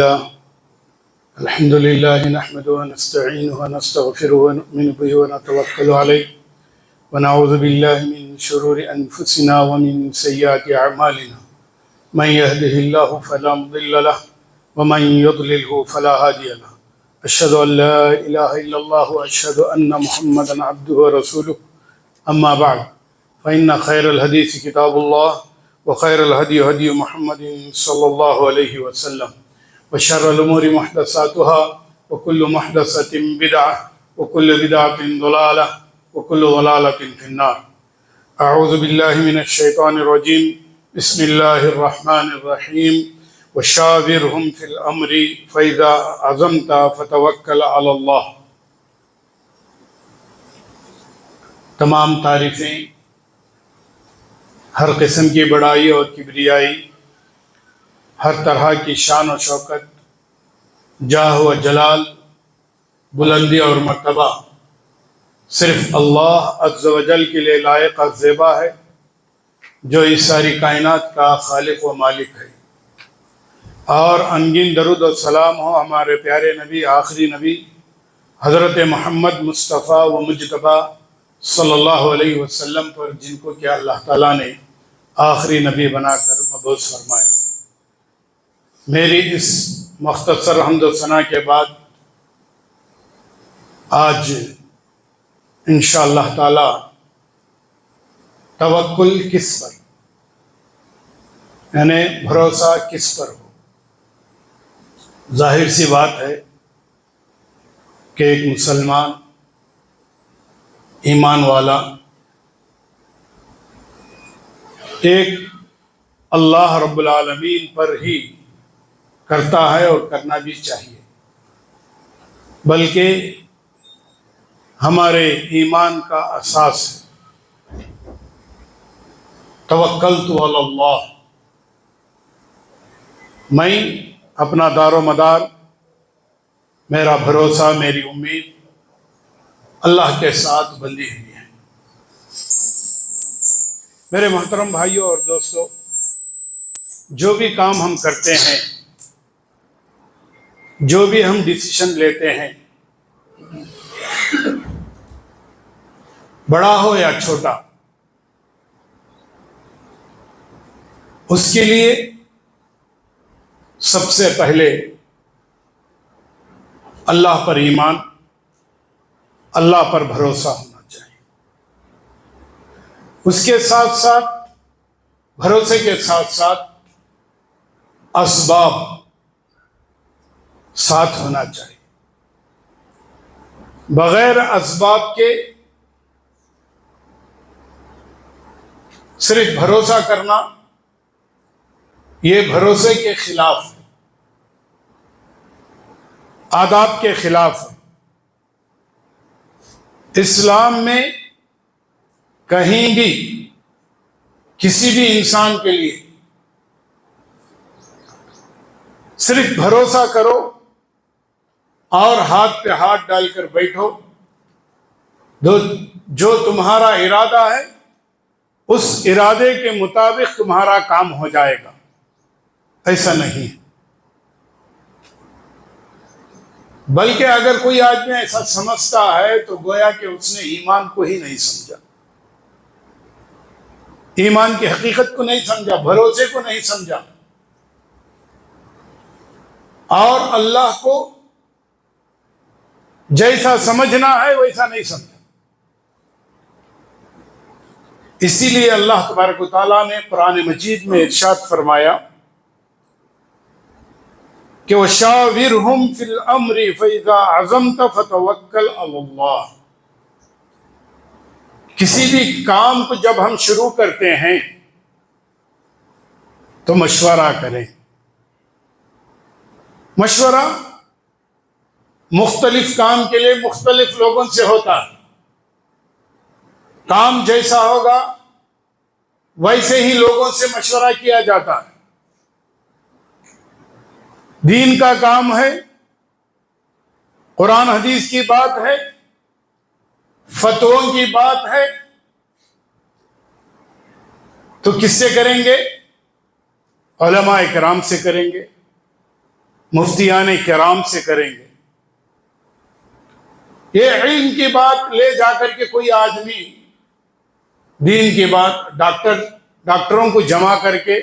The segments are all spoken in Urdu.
الحمد لله نحمده ونستعينه ونستغفره ونؤمن به ونتوكل عليه ونعوذ بالله من شرور أنفسنا ومن سيئات أعمالنا من يهده الله فلا مضل له ومن يضلله فلا هادي له أشهد أن لا إله إلا الله وأشهد أن محمدا عبده ورسوله أما بعد فإن خير الحديث كتاب الله وخير الهدي هدي محمد صلى الله عليه وسلم وشر الأمور محدثاتها وكل محدثة بدعة وكل بدعة ضلالة وكل ضلالة في النار. أعوذ بالله من الشيطان الرجيم. بسم الله الرحمن الرحيم. وشاورهم في الأمر فإذا عزمت فتوكل على الله. تمام تعریفیں، ہر قسم کی بڑائی اور کبریائی، ہر طرح کی شان و شوکت، جاہ و جلال، بلندی اور مرتبہ صرف اللہ عز و جل کے لیے لائق اور زیبا ہے، جو اس ساری کائنات کا خالق و مالک ہے. اور انگین درود و سلام ہو ہمارے پیارے نبی، آخری نبی حضرت محمد مصطفیٰ و مجتبیٰ صلی اللہ علیہ وسلم پر، جن کو کہ اللہ تعالیٰ نے آخری نبی بنا کر مبعوث فرمایا. میری اس مختصر حمد و ثنا کے بعد آج انشاءاللہ تعالی توکل کس پر، یعنی بھروسہ کس پر ہو. ظاہر سی بات ہے کہ ایک مسلمان ایمان والا ایک اللہ رب العالمین پر ہی کرتا ہے اور کرنا بھی چاہیے، بلکہ ہمارے ایمان کا اساس ہے توکلت علی اللہ. میں اپنا دار و مدار، میرا بھروسہ، میری امید اللہ کے ساتھ بندھی ہوئی ہے. میرے محترم بھائیوں اور دوستوں، جو بھی کام ہم کرتے ہیں، جو بھی ہم ڈیسیشن لیتے ہیں، بڑا ہو یا چھوٹا، اس کے لیے سب سے پہلے اللہ پر ایمان، اللہ پر بھروسہ ہونا چاہیے. اس کے ساتھ ساتھ، بھروسے کے ساتھ ساتھ اسباب ساتھ ہونا چاہیے. بغیر اسباب کے صرف بھروسہ کرنا، یہ بھروسے کے خلاف ہے، آداب کے خلاف ہے. اسلام میں کہیں بھی کسی بھی انسان کے لیے صرف بھروسہ کرو اور ہاتھ پہ ہاتھ ڈال کر بیٹھو، جو تمہارا ارادہ ہے اس ارادے کے مطابق تمہارا کام ہو جائے گا، ایسا نہیں. بلکہ اگر کوئی آدمی ایسا سمجھتا ہے تو گویا کہ اس نے ایمان کو ہی نہیں سمجھا، ایمان کی حقیقت کو نہیں سمجھا، بھروسے کو نہیں سمجھا، اور اللہ کو جیسا سمجھنا ہے ویسا نہیں سمجھا. اسی لیے اللہ تبارک و تعالیٰ نے قرآن مجید میں ارشاد فرمایا کہ وَشَاوِرْهُمْ فِي الْأَمْرِ فَإِذَا عَزَمْتَ فَتَوَكَّلْ عَلَى اللَّهِ. کسی بھی کام کو جب ہم شروع کرتے ہیں تو مشورہ کریں. مشورہ مختلف کام کے لیے مختلف لوگوں سے ہوتا ہے. کام جیسا ہوگا ویسے ہی لوگوں سے مشورہ کیا جاتا ہے. دین کا کام ہے، قرآن حدیث کی بات ہے، فتووں کی بات ہے، تو کس سے کریں گے؟ علماء کرام سے کریں گے، مفتیان کرام سے کریں گے۔ یہ علم کی بات لے جا کر کے کوئی آدمی دین کی بات ڈاکٹروں کو جمع کر کے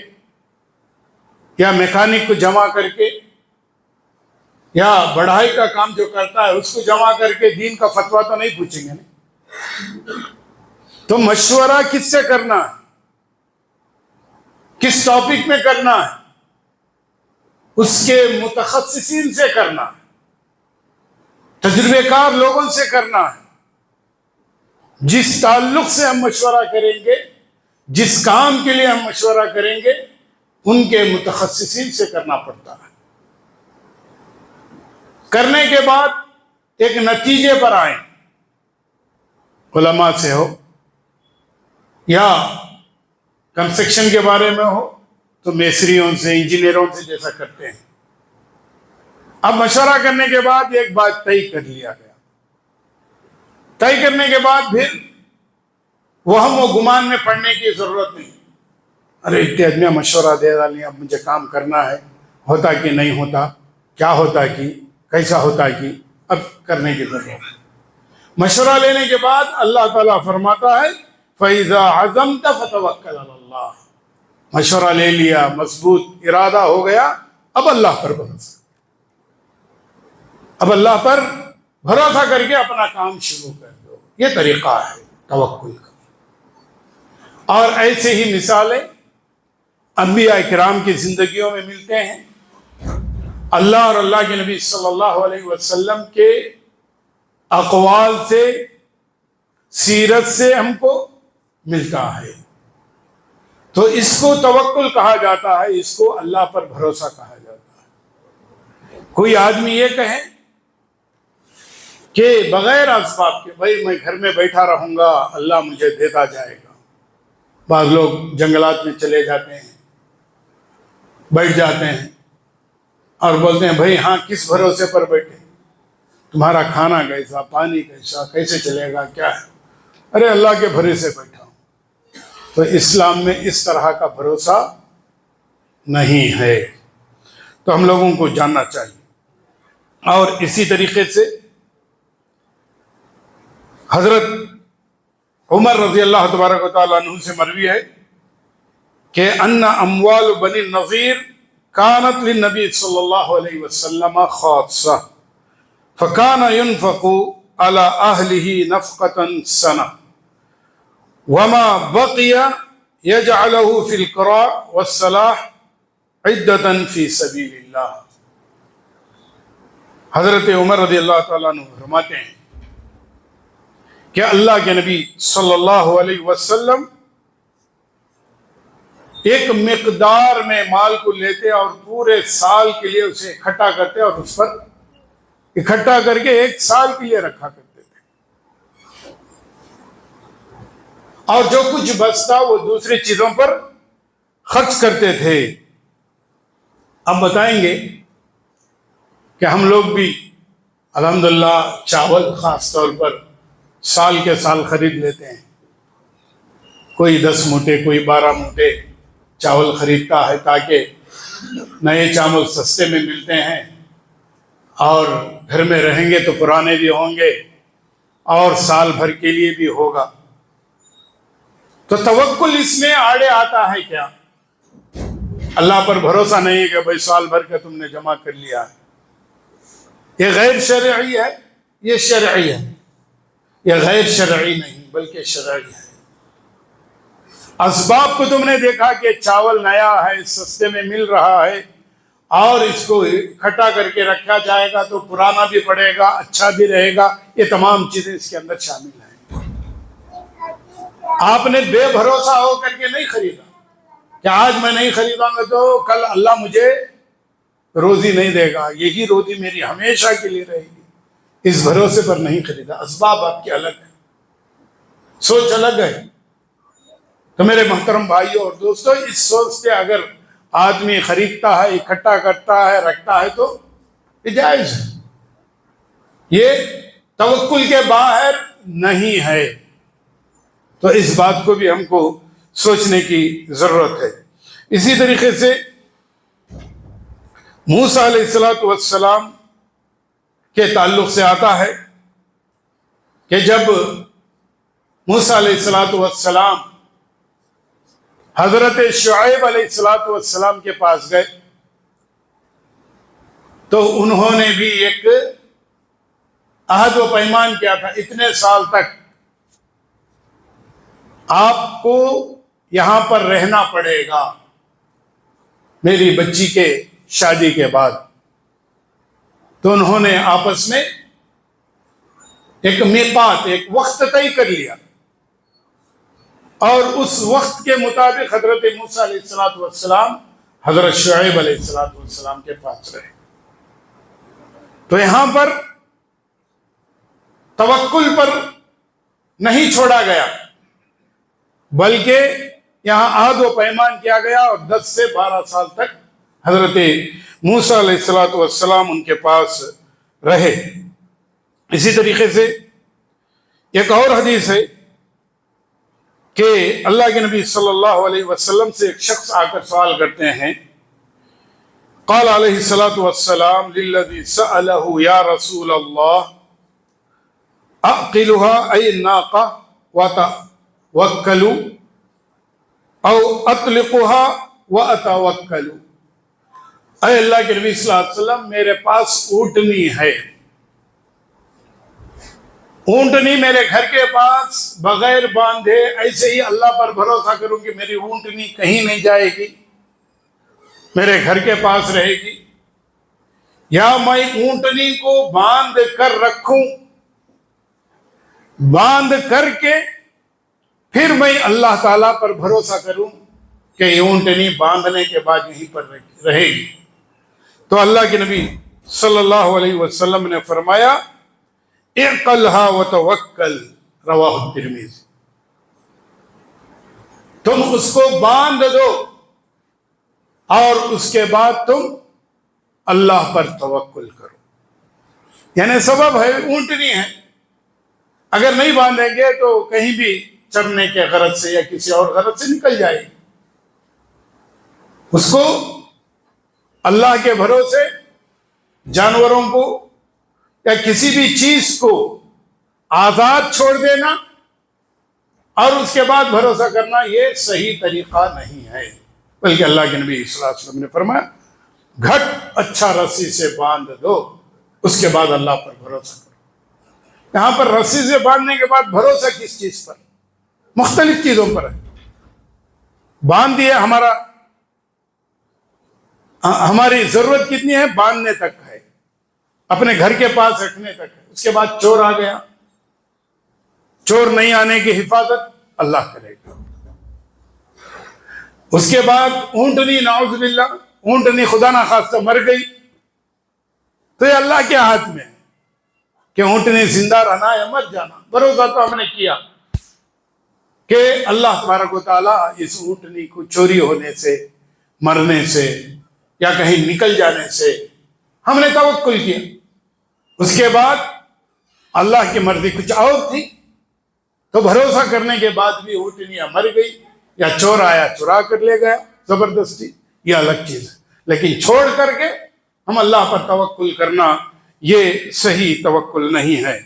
یا میکینک کو جمع کر کے یا بڑھائی کا کام جو کرتا ہے اس کو جمع کر کے دین کا فتویٰ تو نہیں پوچھیں گے نا۔ تو مشورہ کس سے کرنا ہے، کس ٹاپک میں کرنا ہے، اس کے متخصصین سے کرنا ہے، تجربے کار لوگوں سے کرنا ہے۔ جس تعلق سے ہم مشورہ کریں گے، جس کام کے لیے ہم مشورہ کریں گے، ان کے متخصصین سے کرنا پڑتا ہے۔ کرنے کے بعد ایک نتیجے پر آئیں، علماء سے ہو یا کنسٹرکشن کے بارے میں ہو تو میسریوں سے، انجینئروں سے جیسا کرتے ہیں۔ اب مشورہ کرنے کے بعد ایک بات طے کر لیا گیا، طے کرنے کے بعد پھر وہم و گمان میں پڑنے کی ضرورت نہیں۔ ارے اتنے آدمی مشورہ دے ڈالی، اب مجھے کام کرنا ہے، ہوتا کہ نہیں ہوتا، کیا ہوتا کہ کیسا ہوتا کہ اب کرنے کی ضرورت ہے۔ مشورہ لینے کے بعد اللہ تعالیٰ فرماتا ہے فَإِذَا عَزَمْتَ فَتَوَكَّلْ عَلَى اللَّهِ، مشورہ لے لیا، مضبوط ارادہ ہو گیا، اب اللہ پر بھروسہ، اب اللہ پر بھروسہ کر کے اپنا کام شروع کر دو۔ یہ طریقہ ہے توکل کا۔ اور ایسے ہی مثالیں انبیاء کرام کی زندگیوں میں ملتے ہیں۔ اللہ اور اللہ کے نبی صلی اللہ علیہ وسلم کے اقوال سے، سیرت سے ہم کو ملتا ہے۔ تو اس کو توکل کہا جاتا ہے، اس کو اللہ پر بھروسہ کہا جاتا ہے۔ کوئی آدمی یہ کہے کہ بغیر اسباب کے بھائی میں گھر میں بیٹھا رہوں گا، اللہ مجھے دیتا جائے گا۔ بعض لوگ جنگلات میں چلے جاتے ہیں، بیٹھ جاتے ہیں اور بولتے ہیں بھائی ہاں کس بھروسے پر بیٹھے، تمہارا کھانا کیسا، پانی کیسا، کیسے چلے گا، کیا ہے؟ ارے اللہ کے بھروسے بیٹھا ہوں۔ تو اسلام میں اس طرح کا بھروسہ نہیں ہے، تو ہم لوگوں کو جاننا چاہیے۔ اور اسی طریقے سے حضرت عمر رضی اللہ تبارک و تعالیٰ عنہ سے مروی ہے کہ ان اموال بنی النضیر كانت للنبی صلی اللہ علیہ وسلم خاصہ فكان ينفق على أهله نفقة سنة وما بقي يجعله في القراء والصلاح عدة في سبيل الله۔ حضرت عمر رضی اللہ تعالیٰ عنہ فرماتے ہیں کہ اللہ کے نبی صلی اللہ علیہ وسلم ایک مقدار میں مال کو لیتے اور پورے سال کے لیے اسے اکٹھا کرتے اور اس پر اکٹھا کر کے ایک سال کے لیے رکھا کرتے تھے، اور جو کچھ بچتا وہ دوسری چیزوں پر خرچ کرتے تھے۔ اب بتائیں گے کہ ہم لوگ بھی الحمدللہ چاول خاص طور پر سال کے سال خرید لیتے ہیں، کوئی 10 موٹے کوئی 12 موٹے چاول خریدتا ہے تاکہ نئے چاول سستے میں ملتے ہیں اور گھر میں رہیں گے تو پرانے بھی ہوں گے اور سال بھر کے لیے بھی ہوگا۔ تو توکل اس میں آڑے آتا ہے کیا؟ اللہ پر بھروسہ نہیں ہے کہ بھائی سال بھر کا تم نے جمع کر لیا ہے، یہ غیر شرعی ہے، یہ شرعی ہے، یہ غیر شرعی نہیں بلکہ شرعی ہے۔ اسباب کو تم نے دیکھا کہ چاول نیا ہے، سستے میں مل رہا ہے اور اس کو اکٹھا کر کے رکھا جائے گا تو پرانا بھی پڑے گا، اچھا بھی رہے گا، یہ تمام چیزیں اس کے اندر شامل ہیں۔ آپ نے بے بھروسہ ہو کر کے نہیں خریدا کہ آج میں نہیں خریدوں گا تو کل اللہ مجھے روزی نہیں دے گا، یہی روزی میری ہمیشہ کے لیے رہے گی، اس بھروسے پر نہیں خریدا۔ اسباب آپ کے الگ ہیں، سوچ الگ ہے۔ تو میرے محترم بھائیوں اور دوستوں، اس سوچ سے اگر آدمی خریدتا ہے، اکٹھا کرتا ہے، رکھتا ہے تو یہ جائز ہے، یہ توکل کے باہر نہیں ہے۔ تو اس بات کو بھی ہم کو سوچنے کی ضرورت ہے۔ اسی طریقے سے موسیٰ علیہ السلام کے تعلق سے آتا ہے کہ جب موسیٰ علیہ السلام حضرت شعیب علیہ السلام کے پاس گئے تو انہوں نے بھی ایک عہد و پیمان کیا تھا، اتنے سال تک آپ کو یہاں پر رہنا پڑے گا میری بچی کے شادی کے بعد۔ تو انہوں نے آپس میں ایک میقات، ایک وقت طے کر لیا، اور اس وقت کے مطابق حضرت موسیٰ علیہ السلام حضرت شعیب علیہ السلام کے پاس رہے۔ تو یہاں پر توکل پر نہیں چھوڑا گیا، بلکہ یہاں عہد و پیمان کیا گیا، اور 10 سے 12 سال تک حضرت موسیٰ علیہ السلام ان کے پاس رہے۔ اسی طریقے سے ایک اور حدیث ہے کہ اللہ کے نبی صلی اللہ علیہ وسلم سے ایک شخص آ کر سوال کرتے ہیں، قال علیہ السلام للذی سألہ یا رسول اللہ اعقلها ای الناقہ وتوکل او اطلقها واتوکل۔ اے اللہ کے نبی صلی اللہ علیہ وسلم، میرے پاس اونٹنی ہے، اونٹنی میرے گھر کے پاس بغیر باندھے ایسے ہی اللہ پر بھروسہ کروں کہ میری اونٹنی کہیں نہیں جائے گی، میرے گھر کے پاس رہے گی، یا میں اونٹنی کو باندھ کر رکھوں، باندھ کر کے پھر میں اللہ تعالیٰ پر بھروسہ کروں کہ یہ اونٹنی باندھنے کے بعد یہیں پر رہے گی۔ تو اللہ کے نبی صلی اللہ علیہ وسلم نے فرمایا اعقلها وتوکل، رواہ الترمذی، تم اس کو باندھ دو اور اس کے بعد تم اللہ پر توکل کرو۔ یعنی سبب ہے، اونٹنی ہے، اگر نہیں باندھیں گے تو کہیں بھی چرنے کے غرض سے یا کسی اور غرض سے نکل جائے گی۔ اس کو اللہ کے بھروسے جانوروں کو یا کسی بھی چیز کو آزاد چھوڑ دینا اور اس کے بعد بھروسہ کرنا، یہ صحیح طریقہ نہیں ہے، بلکہ اللہ کے نبی صلی اللہ علیہ وسلم نے فرمایا گھٹ اچھا رسی سے باندھ دو، اس کے بعد اللہ پر بھروسہ کرو۔ یہاں پر رسی سے باندھنے کے بعد بھروسہ کس چیز پر؟ مختلف چیزوں پر ہے۔ باندھ دیا، ہماری ضرورت کتنی ہے؟ باندھنے تک ہے، اپنے گھر کے پاس رکھنے تک ہے۔ اس کے بعد چور آ گیا، چور نہیں آنے کی حفاظت اللہ کرے گا۔ اس کے بعد اونٹنی، نعوذ باللہ، اونٹنی خدا نخواستہ مر گئی تو یہ اللہ کے ہاتھ میں ہے کہ اونٹنی زندہ رہنا یا مر جانا۔ بھروسہ تو ہم نے کیا کہ اللہ تبارک و تعالیٰ اس اونٹنی کو چوری ہونے سے، مرنے سے یا کہیں نکل جانے سے ہم نے توکل کیا۔ اس کے بعد اللہ کی مرضی کچھ اور تھی، تو بھروسہ کرنے کے بعد بھی اونٹنیاں مر گئی یا چور آیا چرا کر لے گیا زبردستی، یہ الگ چیز ہے، لیکن چھوڑ کر کے ہم اللہ پر توکل کرنا یہ صحیح توکل نہیں ہے۔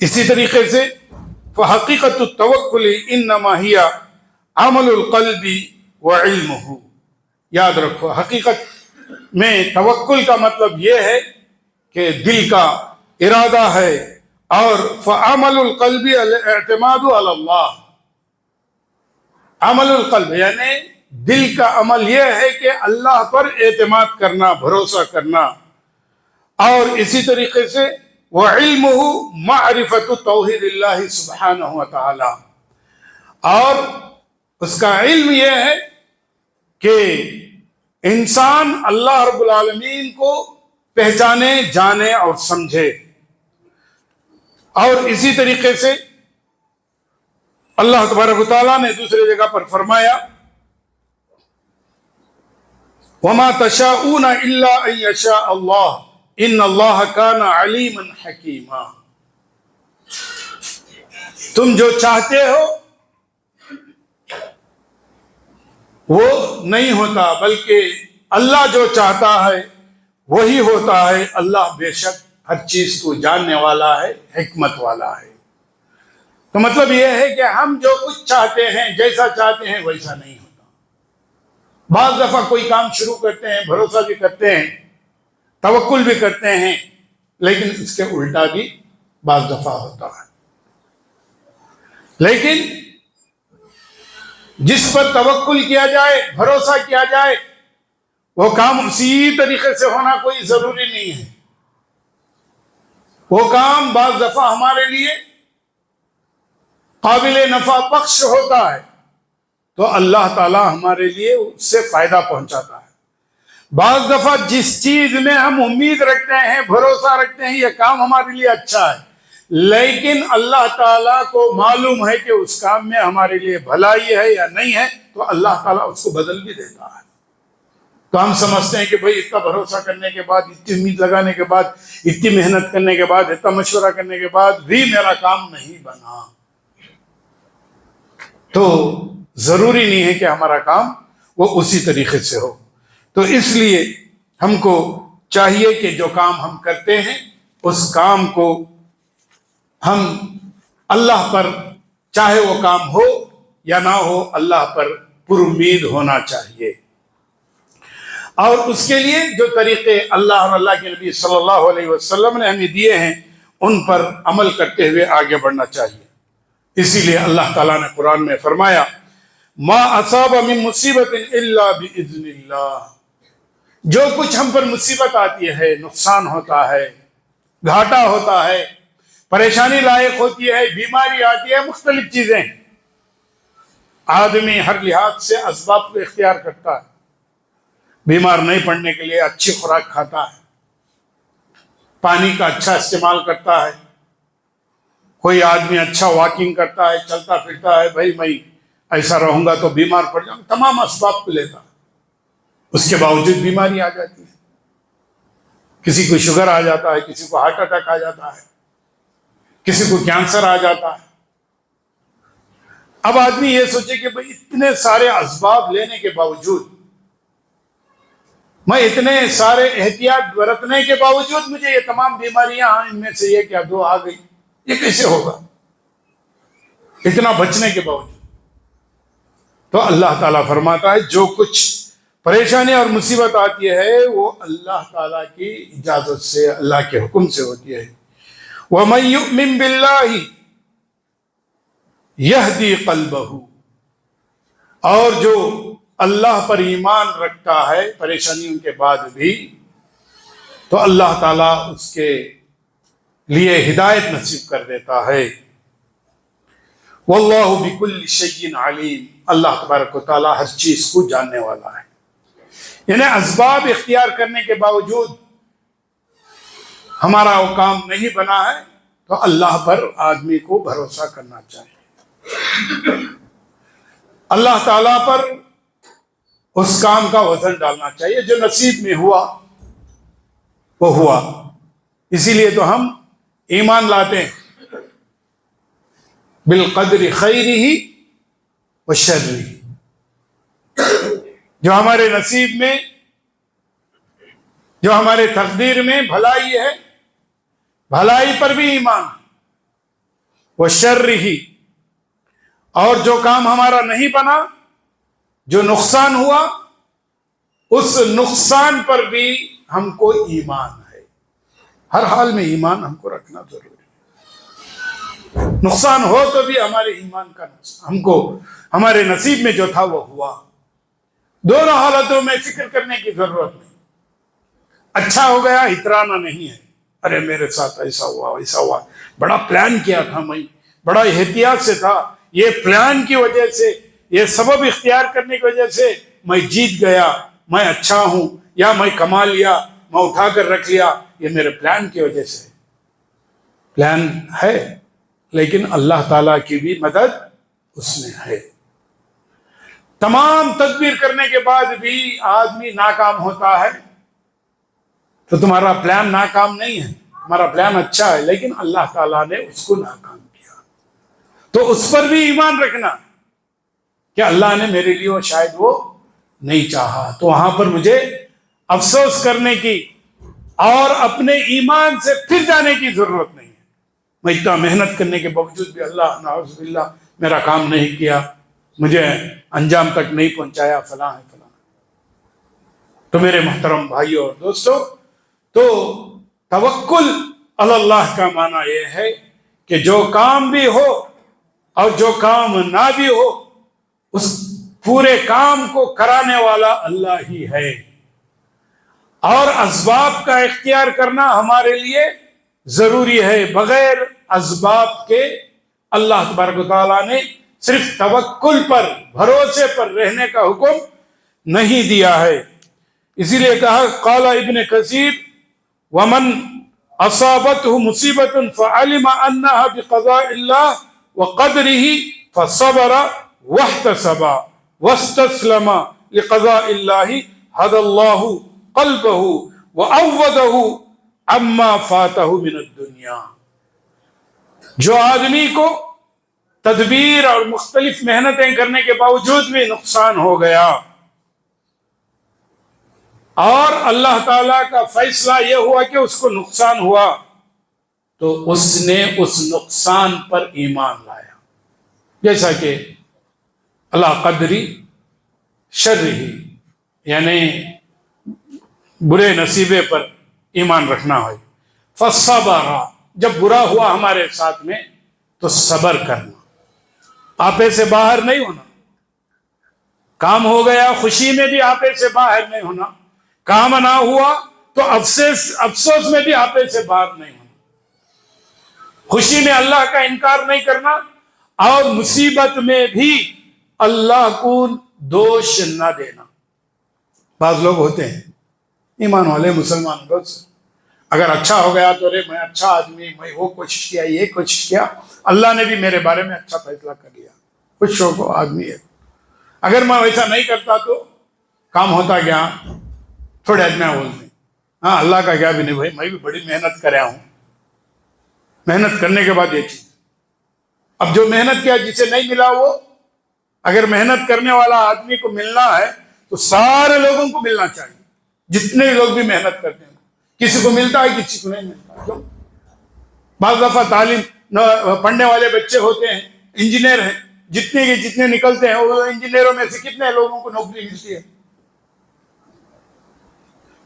اسی طریقے سے فحقیقت التوکل انما ہی عمل القلب وعلمہ، یاد رکھو حقیقت میں توکل کا مطلب یہ ہے کہ دل کا ارادہ ہے، اور فعمل القلب الاعتماد علی اللہ، عمل القلب یعنی دل کا عمل یہ ہے کہ اللہ پر اعتماد کرنا، بھروسہ کرنا، اور اسی طریقے سے وَعِلْمُهُ مَعْرِفَةُ تَوْحِيدِ اللَّهِ سُبْحَانَهُ وَتَعَالَى، اور اس کا علم یہ ہے کہ انسان اللہ رب العالمین کو پہچانے، جانے اور سمجھے۔ اور اسی طریقے سے اللہ تبارک و تعالیٰ نے دوسری جگہ پر فرمایا وَمَا تَشَاءُونَ إِلَّا أَن يَشَاءَ اللَّهُ إِنَّ اللَّهَ كَانَ عَلِيمًا حَكِيمًا، تم جو چاہتے ہو وہ نہیں ہوتا، بلکہ اللہ جو چاہتا ہے وہی ہوتا ہے، اللہ بے شک ہر چیز کو جاننے والا ہے، حکمت والا ہے۔ تو مطلب یہ ہے کہ ہم جو کچھ چاہتے ہیں، جیسا چاہتے ہیں ویسا نہیں ہوتا۔ بعض دفعہ کوئی کام شروع کرتے ہیں، بھروسہ بھی کرتے ہیں، توکل بھی کرتے ہیں، لیکن اس کے الٹا بھی بعض دفعہ ہوتا ہے۔ لیکن جس پر توکل کیا جائے، بھروسہ کیا جائے، وہ کام اسی طریقے سے ہونا کوئی ضروری نہیں ہے۔ وہ کام بعض دفعہ ہمارے لیے قابل نفع بخش ہوتا ہے، تو اللہ تعالی ہمارے لیے اس سے فائدہ پہنچاتا ہے۔ بعض دفعہ جس چیز میں ہم امید رکھتے ہیں، بھروسہ رکھتے ہیں یہ کام ہمارے لیے اچھا ہے، لیکن اللہ تعالیٰ کو معلوم ہے کہ اس کام میں ہمارے لیے بھلائی ہے یا نہیں ہے، تو اللہ تعالیٰ اس کو بدل بھی دیتا ہے۔ تو ہم سمجھتے ہیں کہ بھئی اتنا بھروسہ کرنے کے بعد، اتنی امید لگانے کے بعد، اتنی محنت کرنے کے بعد، اتنا مشورہ کرنے کے بعد بھی میرا کام نہیں بنا، تو ضروری نہیں ہے کہ ہمارا کام وہ اسی طریقے سے ہو۔ تو اس لیے ہم کو چاہیے کہ جو کام ہم کرتے ہیں اس کام کو ہم اللہ پر، چاہے وہ کام ہو یا نہ ہو، اللہ پر پر امید ہونا چاہیے۔ اور اس کے لیے جو طریقے اللہ اور اللہ کے نبی صلی اللہ علیہ وسلم نے ہمیں دیے ہیں ان پر عمل کرتے ہوئے آگے بڑھنا چاہیے۔ اسی لیے اللہ تعالیٰ نے قرآن میں فرمایا ما اصاب من مصیبت الا باذن اللہ، جو کچھ ہم پر مصیبت آتی ہے، نقصان ہوتا ہے، گھاٹا ہوتا ہے، پریشانی لائق ہوتی ہے، بیماری آتی ہے، مختلف چیزیں، آدمی ہر لحاظ سے اسباب کو اختیار کرتا ہے، بیمار نہیں پڑنے کے لیے اچھی خوراک کھاتا ہے، پانی کا اچھا استعمال کرتا ہے، کوئی آدمی اچھا واکنگ کرتا ہے، چلتا پھرتا ہے، بھائی میں ایسا رہوں گا تو بیمار پڑ جاؤں، تمام اسباب کو لیتا ہے، اس کے باوجود بیماری آ جاتی ہے، کسی کو شوگر آ جاتا ہے، کسی کو ہارٹ اٹیک آ جاتا ہے، کسی کو کینسر آ جاتا ہے۔ اب آدمی یہ سوچے کہ بھئی اتنے سارے اسباب لینے کے باوجود، میں اتنے سارے احتیاط برتنے کے باوجود مجھے یہ تمام بیماریاں، ان میں سے یہ کیا دو آ گئی، یہ کیسے ہوگا اتنا بچنے کے باوجود؟ تو اللہ تعالیٰ فرماتا ہے جو کچھ پریشانی اور مصیبت آتی ہے وہ اللہ تعالیٰ کی اجازت سے، اللہ کے حکم سے ہوتی ہے۔ وَمَن يُؤْمِن بِاللَّهِ يَهْدِي قَلْبَهُ، اور جو اللہ پر ایمان رکھتا ہے پریشانیوں کے بعد بھی، تو اللہ تعالیٰ اس کے لیے ہدایت نصیب کر دیتا ہے۔ واللہ بکل شیء علیم، اللہ تبارک و تعالیٰ ہر چیز کو جاننے والا ہے۔ یعنی اسباب اختیار کرنے کے باوجود ہمارا وہ کام نہیں بنا ہے تو اللہ پر آدمی کو بھروسہ کرنا چاہیے، اللہ تعالیٰ پر اس کام کا وزن ڈالنا چاہیے، جو نصیب میں ہوا وہ ہوا۔ اسی لیے تو ہم ایمان لاتے ہیں بالقدر خیرہ وشرہ، جو ہمارے نصیب میں، جو ہمارے تقدیر میں بھلائی ہے، بھلائی پر بھی ایمان، وشرہ، اور جو کام ہمارا نہیں بنا، جو نقصان ہوا، اس نقصان پر بھی ہم کو ایمان ہے۔ ہر حال میں ایمان ہم کو رکھنا ضروری ہے، نقصان ہو تو بھی ہمارے ایمان کا نقصان، ہم کو ہمارے نصیب میں جو تھا وہ ہوا۔ دونوں حالتوں میں فکر کرنے کی ضرورت نہیں، اچھا ہو گیا اترانا نہیں ہے، ارے میرے ساتھ ایسا ہوا ایسا ہوا، بڑا پلان کیا تھا میں، بڑا احتیاط سے تھا، یہ پلان کی وجہ سے، یہ سبب اختیار کرنے کی وجہ سے میں جیت گیا، میں اچھا ہوں، یا میں کما لیا، میں اٹھا کر رکھ لیا، یہ میرے پلان کی وجہ سے۔ پلان ہے لیکن اللہ تعالیٰ کی بھی مدد اس میں ہے۔ تمام تدبیر کرنے کے بعد بھی آدمی ناکام ہوتا ہے تو تمہارا پلان ناکام نہیں ہے، ہمارا پلان اچھا ہے لیکن اللہ تعالیٰ نے اس کو ناکام کیا، تو اس پر بھی ایمان رکھنا کہ اللہ نے میرے لیے شاید وہ نہیں چاہا، تو وہاں پر مجھے افسوس کرنے کی اور اپنے ایمان سے پھر جانے کی ضرورت نہیں ہے۔ میں اتنا محنت کرنے کے باوجود بھی اللہ نعوذ باللہ میرا کام نہیں کیا، مجھے انجام تک نہیں پہنچایا، فلاں ہے فلاں۔ تو میرے محترم بھائیوں اور دوستوں، تو توکل علی اللہ کا معنی یہ ہے کہ جو کام بھی ہو اور جو کام نہ بھی ہو، اس پورے کام کو کرانے والا اللہ ہی ہے، اور اسباب کا اختیار کرنا ہمارے لیے ضروری ہے۔ بغیر اسباب کے اللہ تبارک و تعالیٰ نے صرف توکل پر، بھروسے پر رہنے کا حکم نہیں دیا ہے۔ اسی لیے کہا، قال ابن کثیر ومن اصابته مصیبت فعلم انها بقضاء اللہ وقدره فصبر واحتسب واستسلم لقضاء اللہ هدى اللہ قلبه وعوضه عما فاته من الدنیا۔ جو آدمی کو تدبیر اور مختلف محنتیں کرنے کے باوجود بھی نقصان ہو گیا اور اللہ تعالیٰ کا فیصلہ یہ ہوا کہ اس کو نقصان ہوا، تو اس نے اس نقصان پر ایمان لایا، جیسا کہ اللہ قدری شرہی، یعنی برے نصیبے پر ایمان رکھنا ہے۔ فصبر، جب برا ہوا ہمارے ساتھ میں تو صبر کرنا، آپے سے باہر نہیں ہونا۔ کام ہو گیا، خوشی میں بھی آپے سے باہر نہیں ہونا، کام نہ ہوا تو افسوس میں بھی آپے سے باہر نہیں ہونا، خوشی میں اللہ کا انکار نہیں کرنا اور مصیبت میں بھی اللہ کو دوش نہ دینا۔ بعض لوگ ہوتے ہیں ایمان والے مسلمان لوگ، اگر اچھا ہو گیا تو میں اچھا آدمی، میں وہ کوشش کیا، یہ کوشش کیا، اللہ نے بھی میرے بارے میں اچھا فیصلہ کر لیا، خوش ہو کو آدمی ہے۔ اگر میں ویسا نہیں کرتا تو کام ہوتا گیا، تھوڑے آدمی بولتے ہیں ہاں اللہ کا کیا بھی نہیں بھائی، میں بھی بڑی محنت کریا ہوں، محنت کرنے کے بعد یہ چیز۔ اب جو محنت کیا جسے نہیں ملا، وہ اگر محنت کرنے والا آدمی کو ملنا ہے تو سارے لوگوں کو ملنا چاہیے، جتنے لوگ بھی محنت کرتے ہیں، کسی کو ملتا ہے کسی کو نہیں ملتا۔ کیوں؟ بعض دفعہ تعلیم پڑھنے والے بچے ہوتے ہیں، انجینئر ہیں، جتنے نکلتے ہیں وہ انجینئروں میں سے کتنے لوگوں کو نوکری ملتی ہے؟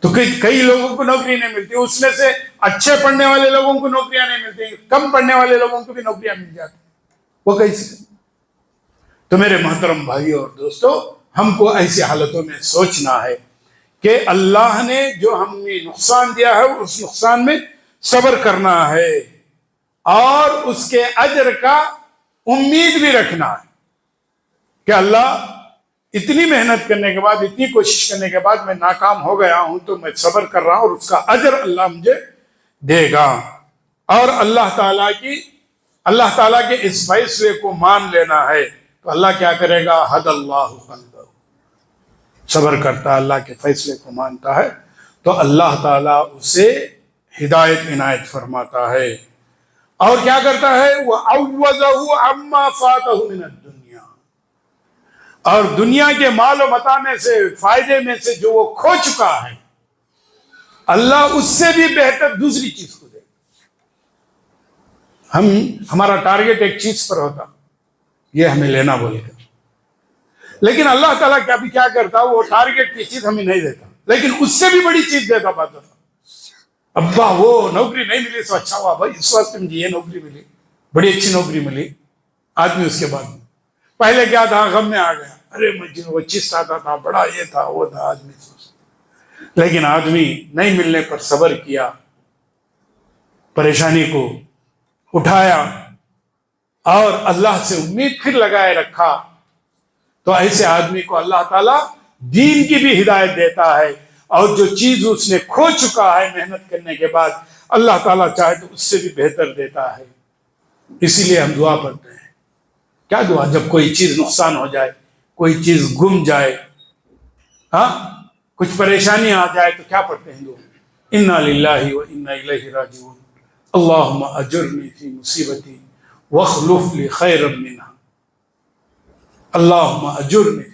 تو کئی لوگوں کو نوکری نہیں ملتی، اس میں سے اچھے پڑھنے والے لوگوں کو نوکریاں نہیں ملتی، کم پڑھنے والے لوگوں کو بھی نوکریاں مل جاتی، وہ کیسے؟ تو میرے محترم بھائیوں اور دوستوں، ہم کو ایسی حالتوں میں سوچنا ہے کہ اللہ نے جو ہمیں نقصان دیا ہے اس نقصان میں صبر کرنا ہے اور اس کے اجر کا امید بھی رکھنا ہے کہ اللہ اتنی محنت کرنے کے بعد، اتنی کوشش کرنے کے بعد میں ناکام ہو گیا ہوں تو میں صبر کر رہا ہوں اور اس کا اجر اللہ مجھے دے گا۔ اور اللہ تعالیٰ کے اس فیصلے کو مان لینا ہے تو اللہ کیا کرے گا؟ حد اللہ قلبہ، صبر کرتا ہے، اللہ کے فیصلے کو مانتا ہے تو اللہ تعالیٰ اسے ہدایت عنایت فرماتا ہے۔ اور کیا کرتا ہے؟ وَعَوَّضَهُ عَمَّا فَاتَهُ مِنَ الدُّنْيَا، اور دنیا کے مال و متاع میں سے، فائدے میں سے جو وہ کھو چکا ہے، اللہ اس سے بھی بہتر دوسری چیز کو دے گا۔ ہمارا ٹارگٹ ایک چیز پر ہوتا، یہ ہمیں لینا بولے گا، لیکن اللہ تعالیٰ کیا کرتا، وہ ٹارگٹ کی چیز ہمیں نہیں دیتا، لیکن اس سے بھی بڑی چیز دیتا۔ بات تھا ابا وہ نوکری نہیں ملی تو اچھا ہوا بھائی، اس واسطے مجھے یہ نوکری ملی، بڑی اچھی نوکری ملی۔ آدمی اس کے بعد پہلے کیا تھا، غم میں آ گیا، ارے مجھے وہ چیز آتا تھا، بڑا یہ تھا وہ تھا، آدمی سوچتا، لیکن آدمی نہیں ملنے پر صبر کیا، پریشانی کو اٹھایا اور اللہ سے امید پھر لگائے رکھا، تو ایسے آدمی کو اللہ تعالیٰ دین کی بھی ہدایت دیتا ہے، اور جو چیز اس نے کھو چکا ہے محنت کرنے کے بعد، اللہ تعالیٰ چاہے تو اس سے بھی بہتر دیتا ہے۔ اسی لیے ہم دعا پڑھتے ہیں۔ کیا دعا؟ جب کوئی چیز نقصان ہو جائے، کوئی چیز گم جائے، کچھ پریشانی آ جائے تو کیا پڑھتے ہیں دعا؟ انا للہ و انا الیہ راجعون، اللہم اجرنی فی مصیبتی واخلف لی خیرا منہا، اللہم اجرنی،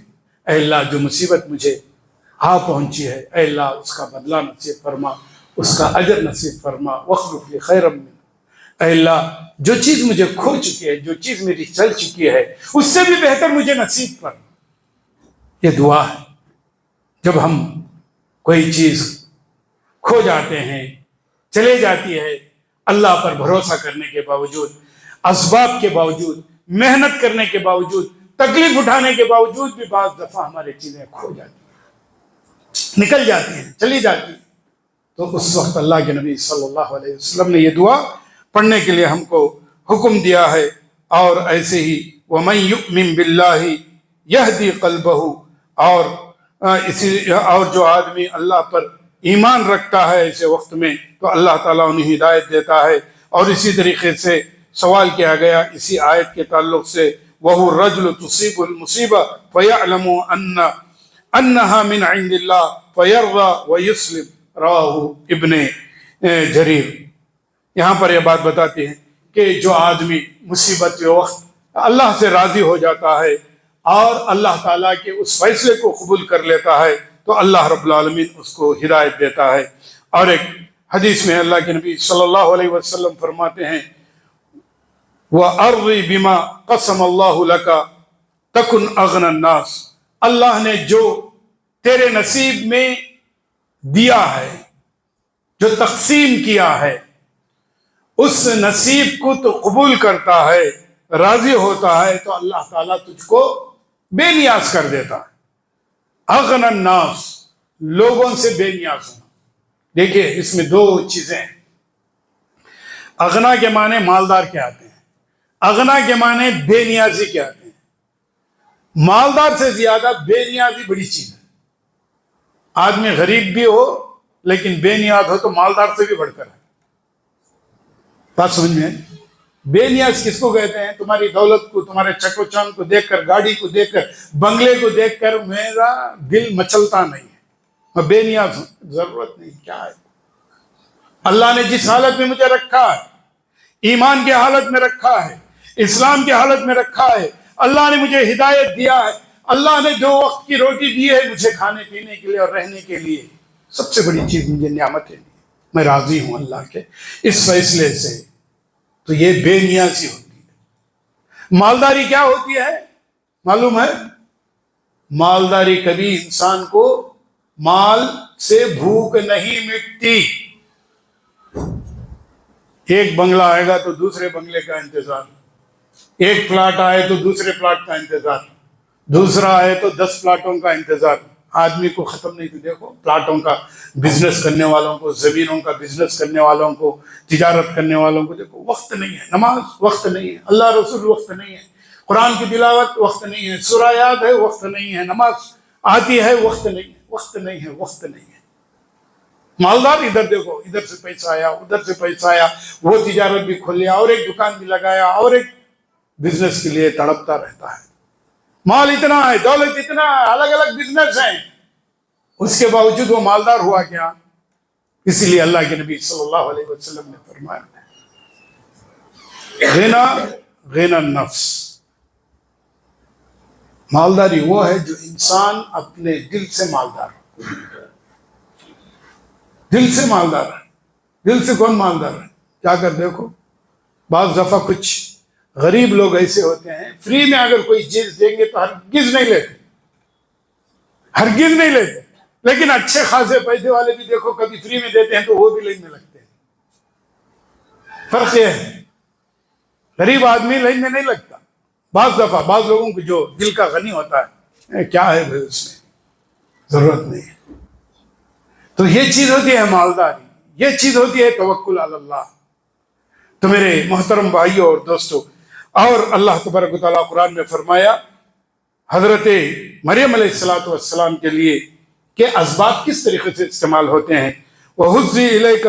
اے اللہ جو مصیبت مجھے آ پہنچی ہے، اے اللہ اس کا بدلہ نصیب فرما، اس کا اجر نصیب فرما، واخلف لی خیرا منہ، اے اللہ جو چیز مجھے کھو چکی ہے، جو چیز میری چل چکی ہے، اس سے بھی بہتر مجھے نصیب فرما۔ یہ دعا ہے جب ہم کوئی چیز کھو جاتے ہیں، چلے جاتی ہے، اللہ پر بھروسہ کرنے کے باوجود، اسباب کے باوجود، محنت کرنے کے باوجود، تکلیف اٹھانے کے باوجود بھی بعض دفعہ ہماری چیزیں کھو جاتی ہیں، نکل جاتی ہیں، چلی جاتی ہیں، تو اس وقت اللہ کے نبی صلی اللہ علیہ وسلم نے یہ دعا پڑھنے کے لیے ہم کو حکم دیا ہے۔ اور ایسے ہی وَمَن يُؤْمِن بِاللَّهِ يَهْدِي قَلْبَهُ، اور جو آدمی اللہ پر ایمان رکھتا ہے ایسے وقت میں تو اللہ تعالیٰ انہیں ہدایت دیتا ہے۔ اور اسی طریقے سے سوال کیا گیا اسی آیت کے تعلق سے، وَهُ الرَّجُلُ تُصِيبُ الْمُصِيبَةَ فَيَعْلَمُ أَنَّهَا مِنْ عِنْدِ اللَّهِ فَيَرْضَى وَيُسْلِمُ، رواہ ابن جریر۔ یہاں پر یہ بات بتاتے ہیں کہ جو آدمی مصیبت کے وقت اللہ سے راضی ہو جاتا ہے اور اللہ تعالیٰ کے اس فیصلے کو قبول کر لیتا ہے تو اللہ رب العالمین اس کو ہدایت دیتا ہے۔ اور ایک حدیث میں اللہ کے نبی صلی اللہ علیہ وسلم فرماتے ہیں، وَأَرْضِ بِمَا قَسَمَ اللَّهُ لَكَ تَكُنْ أَغْنَى النَّاسِ، اللہ نے جو تیرے نصیب میں دیا ہے، جو تقسیم کیا ہے، اس نصیب کو تو قبول کرتا ہے، راضی ہوتا ہے تو اللہ تعالیٰ تجھ کو بے نیاز کر دیتا ہے۔ اغنى الناس، لوگوں سے بے نیاز ہونا۔ دیکھیے اس میں دو چیزیں ہیں، اغنا کے معنی مالدار کے آتے ہیں، اغنا کے معنی بے نیازی کے آتے ہیں۔ مالدار سے زیادہ بے نیازی بڑی چیز ہے۔ آدمی غریب بھی ہو لیکن بے نیاز ہو تو مالدار سے بھی بڑھ کر ہے۔ بات سمجھ میں؟ بے نیاز کس کو کہتے ہیں؟ تمہاری دولت کو، تمہارے چک و چاند کو دیکھ کر، گاڑی کو دیکھ کر، بنگلے کو دیکھ کر میرا دل مچلتا نہیں ہے، میں بے نیاز ہوں، ضرورت نہیں، کیا ہے؟ اللہ نے جس حالت میں مجھے رکھا ہے، ایمان کی حالت میں رکھا ہے، اسلام کی حالت میں رکھا ہے، اللہ نے مجھے ہدایت دیا ہے، اللہ نے 2 وقت کی روٹی دی ہے مجھے کھانے پینے کے لیے اور رہنے کے لیے، سب سے بڑی چیز مجھے نعمتیں دی، میں راضی ہوں اللہ کے اس فیصلے سے، تو یہ بے نیازی ہوتی ہے۔ مالداری کیا ہوتی ہے معلوم ہے؟ مالداری کبھی انسان کو مال سے بھوک نہیں مٹتی۔ ایک بنگلہ آئے گا تو دوسرے بنگلے کا انتظار، ایک پلاٹ آئے تو دوسرے پلاٹ کا انتظار، دوسرا آئے تو 10 پلاٹوں کا انتظار۔ آدمی کو ختم نہیں، تو دیکھو پلاٹوں کا بزنس کرنے والوں کو، زمینوں کا بزنس کرنے والوں کو، تجارت کرنے والوں کو دیکھو، وقت نہیں ہے، نماز وقت نہیں ہے، اللہ رسول وقت نہیں ہے، قرآن کی تلاوت وقت نہیں ہے، سورہ یاد ہے وقت نہیں ہے، نماز آتی ہے وقت نہیں ہے، وقت نہیں ہے، وقت نہیں ہے۔ مالدار ادھر دیکھو، ادھر سے پیسہ آیا، ادھر سے پیسہ آیا، وہ تجارت بھی کھول لیا اور ایک دکان بھی لگایا اور ایک بزنس کے لیے تڑپتا رہتا ہے۔ مال اتنا ہے، دولت اتنا ہے، الگ الگ بزنس ہیں، اس کے باوجود وہ مالدار ہوا کیا؟ اسی لیے اللہ کے نبی صلی اللہ علیہ وسلم نے فرمایا، غنى النفس، مالداری وہ ہے جو انسان اپنے دل سے مالدار ہو۔ دل سے مالدار ہے۔ دل سے کون مالدار ہے؟ جا کر دیکھو، بعض دفعہ کچھ غریب لوگ ایسے ہوتے ہیں، فری میں اگر کوئی چیز دیں گے تو ہرگز نہیں لیتے، ہرگز نہیں لیتے، لیکن اچھے خاصے پیسے والے بھی دیکھو کبھی فری میں دیتے ہیں تو وہ بھی لینے لگتے ہیں۔ فرق یہ ہے، غریب آدمی لائن میں نہیں لگتا۔ بعض دفعہ بعض لوگوں کو جو دل کا غنی ہوتا ہے، کیا ہے بھائی اس میں، ضرورت نہیں ہے۔ تو یہ چیز ہوتی ہے مالداری، یہ چیز ہوتی ہے توکل علی اللہ۔ تو میرے محترم بھائیوں اور دوستوں، اور اللہ تبارک و تعالیٰ قرآن میں فرمایا حضرت مریم علیہ السلام کے لیے کہ اسباب کس طریقے سے استعمال ہوتے ہیں۔ وَهُزِّي إِلَيْكَ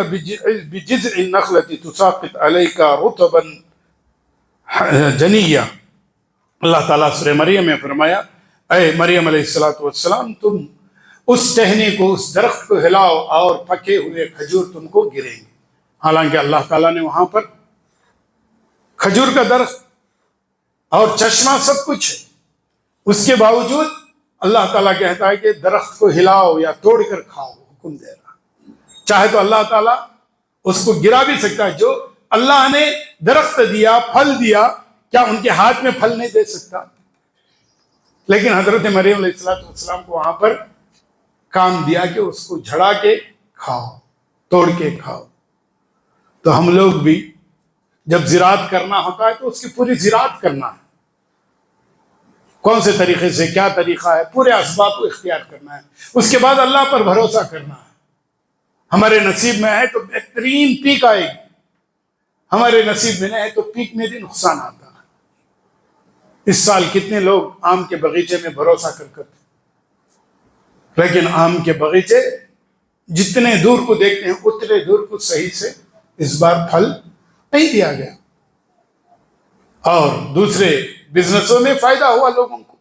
بِجِذْعِ النَّخْلَةِ تُسَاقِطْ عَلَيْكَ رُطَبًا جَنِيًّا۔ اللہ تعالیٰ سورہ مریم میں فرمایا، اے مریم علیہ السلام، تم اس ٹہنی کو، اس درخت کو ہلاؤ اور پکے ہوئے کھجور تم کو گریں گے۔ حالانکہ اللہ تعالیٰ نے وہاں پر کھجور کا درخت اور چشمہ سب کچھ ہے، اس کے باوجود اللہ تعالیٰ کہتا ہے کہ درخت کو ہلاؤ یا توڑ کر کھاؤ، حکم دے رہا۔ چاہے تو اللہ تعالیٰ اس کو گرا بھی سکتا ہے۔ جو اللہ نے درخت دیا، پھل دیا، کیا ان کے ہاتھ میں پھل نہیں دے سکتا؟ لیکن حضرت مریم علیہ السلام کو وہاں پر کام دیا کہ اس کو جھڑا کے کھاؤ، توڑ کے کھاؤ۔ تو ہم لوگ بھی جب زراعت کرنا ہوتا ہے تو اس کی پوری زراعت کرنا ہے، کون سے طریقے سے، کیا طریقہ ہے، پورے اسباب کو اختیار کرنا ہے، اس کے بعد اللہ پر بھروسہ کرنا ہے۔ ہمارے نصیب میں ہے تو بہترین پیک آئے گی، ہمارے نصیب میں نہیں ہے تو پیک میں بھی نقصان آتا ہے۔ اس سال کتنے لوگ آم کے باغیچے میں بھروسہ کر تھے، لیکن آم کے باغیچے جتنے دور کو دیکھتے ہیں اتنے دور کو صحیح سے اس بار پھل نہیں دیا گیا۔ اور دوسرے بزنسوں میں فائدہ ہوا لوگوں کو،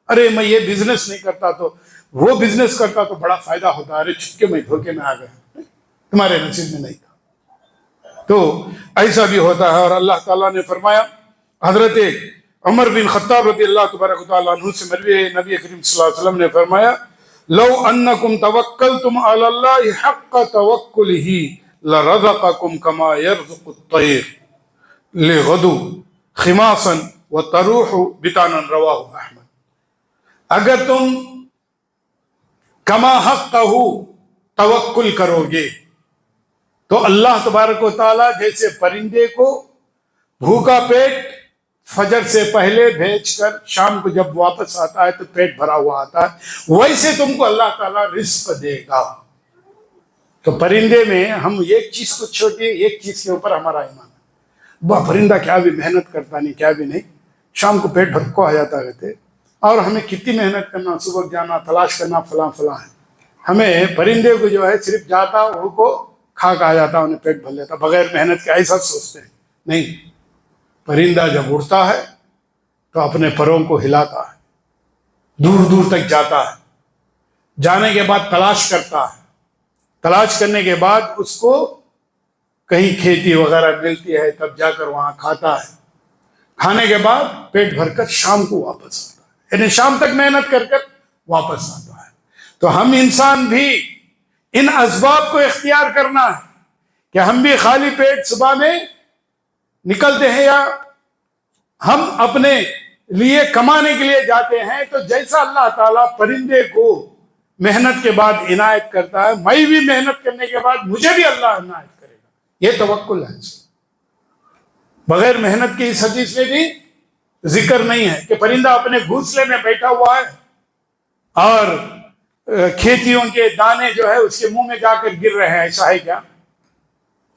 ارے میں یہ بزنس نہیں کرتا تو وہ بزنس کرتا تو بڑا فائدہ ہوتا، ارے چھپکے میں دھوکے میں آ گیا، تمہارے نصیب میں نہیں تھا۔ تو ایسا بھی ہوتا ہے۔ اور اللہ تعالیٰ نے فرمایا، حضرت عمر بن خطاب رضی اللہ تبارک و تعالیٰ عنہ سے مروی ہے، نبی کریم صلی اللہ علیہ وسلم نے فرمایا، لو انکم توکلتم علی اللہ حق توکلہ لرزقکم کما یرزق الطیر لغدو خماصا وتروح بطانا، رواہ احمد۔ اگر تم کما حقہ توکل کرو گے تو اللہ تبارک و تعالیٰ جیسے پرندے کو بھوکا پیٹ فجر سے پہلے بھیج کر شام کو جب واپس آتا ہے تو پیٹ بھرا ہوا آتا ہے، ویسے تم کو اللہ تعالیٰ رزق دے گا۔ تو پرندے میں ہم ایک چیز کو چھوڑیے، ایک چیز کے اوپر ہمارا ایمان ہے، وہ پرندہ کیا بھی محنت کرتا نہیں، کیا بھی نہیں، شام کو پیٹ بھر کو آ جاتا رہتے، اور ہمیں کتنی محنت کرنا، صبح جانا، تلاش کرنا، فلاں فلاں ہے۔ ہمیں پرندے کو جو ہے صرف جاتا ان کو کھا کے آ جاتا، انہیں پیٹ بھر لیتا بغیر محنت کے، ایسا سوچتے ہیں نہیں۔ پرندہ جب اڑتا ہے تو اپنے پروں کو ہلاتا ہے، دور دور تک جاتا ہے، جانے کے بعد تلاش کرتا ہے، تلاش کرنے کے بعد اس کو کہیں کھیتی وغیرہ ملتی ہے تب جا کر وہاں کھاتا ہے، کھانے کے بعد پیٹ بھر کر شام کو واپس آتا ہے، یعنی شام تک محنت کر کر واپس آتا ہے۔ تو ہم انسان بھی ان اسباب کو اختیار کرنا ہے کہ ہم بھی خالی پیٹ صبح میں نکلتے ہیں یا ہم اپنے لیے کمانے کے لیے جاتے ہیں، تو جیسا اللہ تعالیٰ پرندے کو محنت کے بعد عنایت کرتا ہے، میں بھی محنت کرنے کے بعد مجھے بھی اللہ عنایت کرے گا، یہ توکل ہے۔ بغیر محنت کی اس حدیث میں بھی ذکر نہیں ہے کہ پرندہ اپنے گھونسلے میں بیٹھا ہوا ہے اور کھیتیوں کے دانے جو ہے اس کے منہ میں جا کر گر رہے ہیں، ایسا ہے کیا؟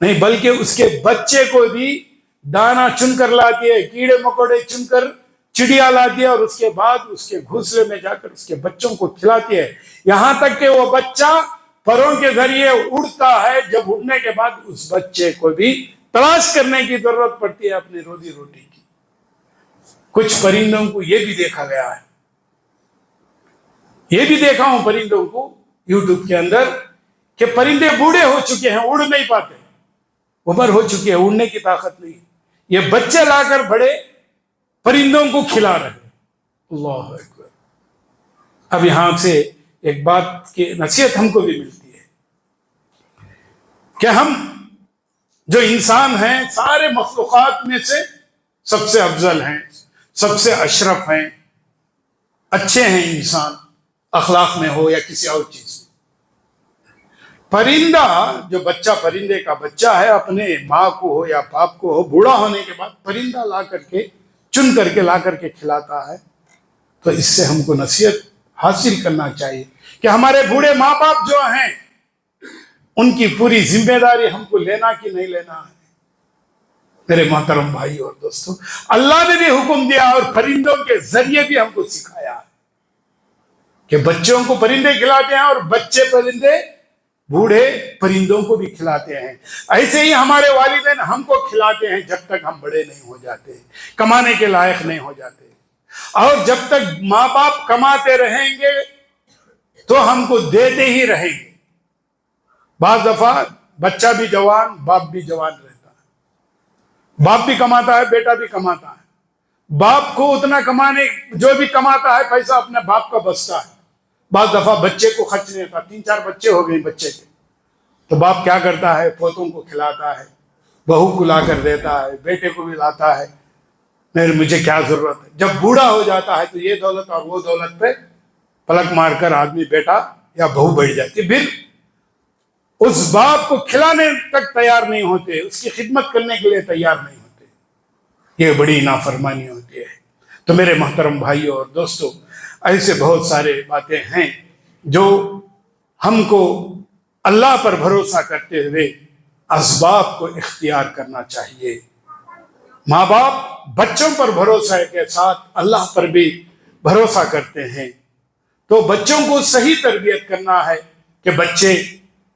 نہیں، بلکہ اس کے بچے کو بھی دانا چن کر لاتی ہے، کیڑے مکوڑے چن کر چڑیا لاتی ہے، اور اس کے بعد اس کے گھونسلے میں جا کر اس کے بچوں کو کھلاتی ہے، یہاں تک کہ وہ بچہ پروں کے ذریعے اڑتا ہے۔ جب اڑنے کے بعد اس بچے کو بھی تلاش کرنے کی ضرورت پڑتی ہے اپنی روزی روٹی کی۔ کچھ پرندوں کو یہ بھی دیکھا گیا ہے، یہ بھی دیکھا ہوں پرندوں کو یوٹیوب کے اندر، کہ پرندے بوڑھے ہو چکے ہیں، اڑ نہیں پاتے، عمر ہو چکی ہے، اڑنے کی طاقت نہیں، یہ بچے لا کر بڑے پرندوں کو کھلا رہے ہیں۔ اللہ اکبر۔ اب یہاں سے ایک بات کی نصیحت ہم کو بھی ملتی ہے کہ ہم جو انسان ہیں سارے مخلوقات میں سے سب سے افضل ہیں، سب سے اشرف ہیں، اچھے ہیں انسان، اخلاق میں ہو یا کسی اور چیز میں۔ پرندہ جو بچہ پرندے کا بچہ ہے، اپنے ماں کو ہو یا باپ کو ہو، بوڑھا ہونے کے بعد پرندہ لا کر کے چن کر کے لا کر کے کھلاتا ہے۔ تو اس سے ہم کو نصیحت حاصل کرنا چاہیے کہ ہمارے بوڑھے ماں باپ جو ہیں ان کی پوری ذمہ داری ہم کو لینا کہ نہیں لینا ہے۔ میرے محترم بھائی اور دوستو، اللہ نے بھی حکم دیا اور پرندوں کے ذریعے بھی ہم کو سکھایا کہ بچوں کو پرندے کھلاتے ہیں اور بچے پرندے بوڑھے پرندوں کو بھی کھلاتے ہیں۔ ایسے ہی ہمارے والدین ہم کو کھلاتے ہیں جب تک ہم بڑے نہیں ہو جاتے، کمانے کے لائق نہیں ہو جاتے، اور جب تک ماں باپ کماتے رہیں گے تو ہم کو دیتے ہی رہیں گے۔ بعض دفعہ بچہ بھی جوان، باپ بھی جوان رہتا ہے، باپ بھی کماتا ہے، بیٹا بھی کماتا ہے، باپ کو اتنا کمانے، جو بھی کماتا ہے پیسہ اپنے باپ کا بستا ہے، بعض دفعہ بچے کو خرچ نہیں ہوتا، 3-4 بچے ہو گئے بچے کے، تو باپ کیا کرتا ہے، پوتوں کو کھلاتا ہے، بہو کو لا کر دیتا ہے، بیٹے کو بھی لاتا ہے، مجھے کیا ضرورت ہے۔ جب بوڑھا ہو جاتا ہے تو یہ دولت اور وہ دولت پہ پلک مار کر آدمی بیٹا یا بہو بیٹھ جاتی، پھر اس باپ کو کھلانے تک تیار نہیں ہوتے، اس کی خدمت کرنے کے لیے تیار نہیں ہوتے، یہ بڑی نافرمانی ہوتی ہے۔ تو میرے محترم بھائیوں اور دوستو، ایسے بہت سارے باتیں ہیں جو ہم کو اللہ پر بھروسہ کرتے ہوئے اسباب کو اختیار کرنا چاہیے۔ ماں باپ بچوں پر بھروسہ کے ساتھ اللہ پر بھی بھروسہ کرتے ہیں، تو بچوں کو صحیح تربیت کرنا ہے کہ بچے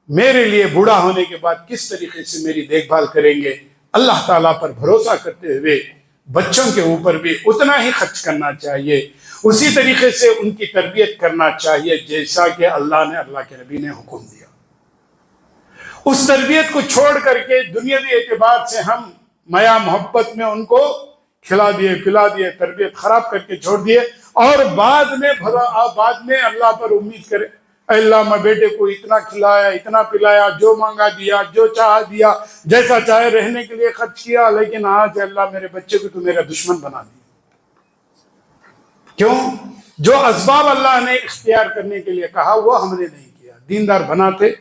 میرے لیے بوڑھا ہونے کے بعد کس طریقے سے میری دیکھ بھال کریں گے۔ اللہ تعالیٰ پر بھروسہ کرتے ہوئے بچوں کے اوپر بھی اتنا ہی خرچ کرنا چاہیے، اسی طریقے سے ان کی تربیت کرنا چاہیے جیسا کہ اللہ نے، اللہ کے نبی نے حکم دیا۔ اس تربیت کو چھوڑ کر کے دنیاوی اعتبار سے ہم میا محبت میں ان کو کھلا دیے پلا دیے، تربیت خراب کر کے چھوڑ دیے، اور بعد میں اللہ پر امید کرے، اے اللہ میں بیٹے کو اتنا کھلایا، اتنا پلایا، جو مانگا دیا، جو چاہا دیا، جیسا چاہے رہنے کے لیے خرچ کیا، لیکن آج اللہ میرے بچے کو تو میرا دشمن بنا دیا۔ کیوں؟ جو اسباب اللہ نے اختیار کرنے کے لیے کہا وہ ہم نے نہیں کیا۔ دیندار بناتے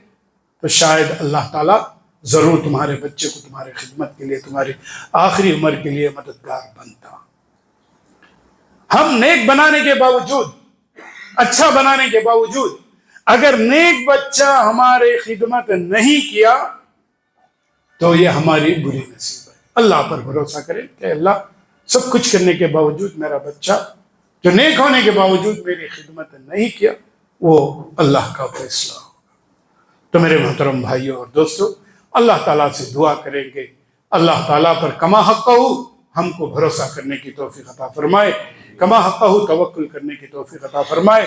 تو شاید اللہ تعالیٰ ضرور تمہارے بچے کو تمہارے خدمت کے لیے، تمہاری آخری عمر کے لیے مددگار بنتا۔ ہم نیک بنانے کے باوجود، اچھا بنانے کے باوجود، اگر نیک بچہ ہمارے خدمت نہیں کیا تو یہ ہماری بری نصیب ہے۔ اللہ پر بھروسہ کریں کہ اللہ سب کچھ کرنے کے باوجود میرا بچہ جو نیک ہونے کے باوجود میری خدمت نہیں کیا، وہ اللہ کا فیصلہ ہوگا۔ تو میرے محترم بھائیوں اور دوستو، اللہ تعالیٰ سے دعا کریں گے اللہ تعالیٰ پر کما حقہ ہم کو بھروسہ کرنے کی توفیق عطا فرمائے، کما حقہ توکل کرنے کی توفیق عطا فرمائے،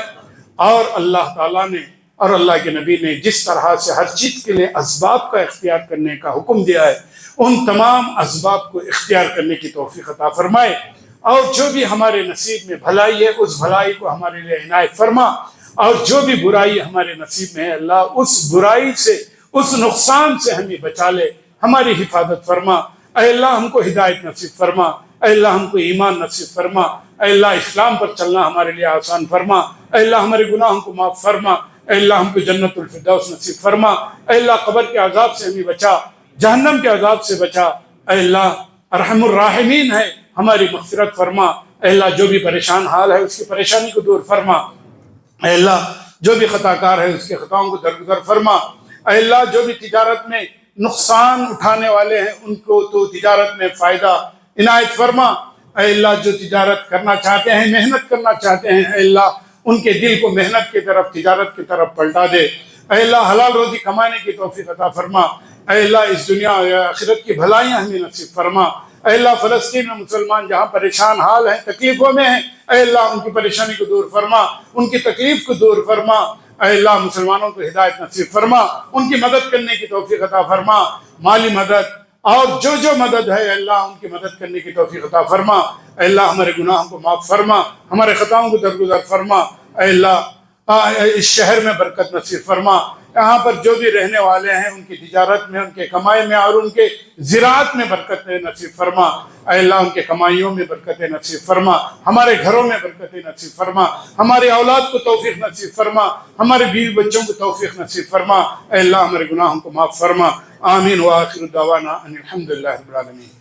اور اللہ تعالیٰ نے اور اللہ کے نبی نے جس طرح سے ہر چیز کے لیے اسباب کا اختیار کرنے کا حکم دیا ہے، ان تمام اسباب کو اختیار کرنے کی توفیق عطا فرمائے، اور جو بھی ہمارے نصیب میں بھلائی ہے اس بھلائی کو ہمارے لیے عنایت فرما، اور جو بھی برائی ہمارے نصیب میں ہے اللہ اس برائی سے، اس نقصان سے ہمیں بچا لے، ہماری حفاظت فرما۔ اے اللہ ہم کو ہدایت نصیب فرما، اے اللہ ہم کو ایمان نصیب فرما، اے اللہ اسلام پر چلنا ہمارے لیے آسان فرما، اے اللہ ہمارے گناہوں کو معاف فرما، اے اللہ ہم کو جنت الفردوس نصیب فرما، اے اللہ قبر کے عذاب سے ہمیں بچا، جہنم کے عذاب سے بچا، اے اللہ ارحم الراحمین ہے، ہماری مغفرت فرما، اے اللہ جو بھی پریشان حال ہے اس کی پریشانی کو دور فرما، اے اللہ جو بھی خطا کار ہے اس کے خطاؤں کو درگزر فرما، اے اللہ جو بھی تجارت میں نقصان اٹھانے والے ہیں ان کو تو تجارت میں فائدہ عنایت فرما، اے اللہ جو تجارت کرنا چاہتے ہیں، محنت کرنا چاہتے ہیں، اے اللہ ان کے دل کو محنت کی طرف، تجارت کی طرف پلٹا دے، اے اللہ حلال روزی کمانے کی توفیق عطا فرما، اے اللہ اس دنیا اور آخرت کی بھلائیاں ہمیں نصیب فرما، اے اللہ فلسطین میں مسلمان جہاں پریشان حال ہیں، تکلیفوں میں ہیں، اے اللہ ان کی پریشانی کو دور فرما، ان کی تکلیف کو دور فرما، اے اللہ مسلمانوں کو ہدایت نصیب فرما، ان کی مدد کرنے کی توفیق عطا فرما، مالی مدد اور جو مدد ہے اللہ ان کی مدد کرنے کی توفیق عطا فرما، اے اللہ ہمارے گناہوں کو معاف فرما، ہمارے خطاؤں کو درگزر فرما، اے اللہ اس شہر میں برکت نصیب فرما، یہاں پر جو بھی رہنے والے ہیں ان کی تجارت میں، ان کے کمائی میں اور ان کے زراعت میں برکت نصیب فرما، اے اللہ ان کے کمائیوں میں برکت نصیب فرما، ہمارے گھروں میں برکت نصیب فرما، ہماری اولاد کو توفیق نصیب فرما، ہمارے بیوی بچوں کو توفیق نصیب فرما، اے اللہ ہمارے گناہوں کو معاف فرما۔ آمین وآخر دعوانا ان الحمدللہ رب العالمین۔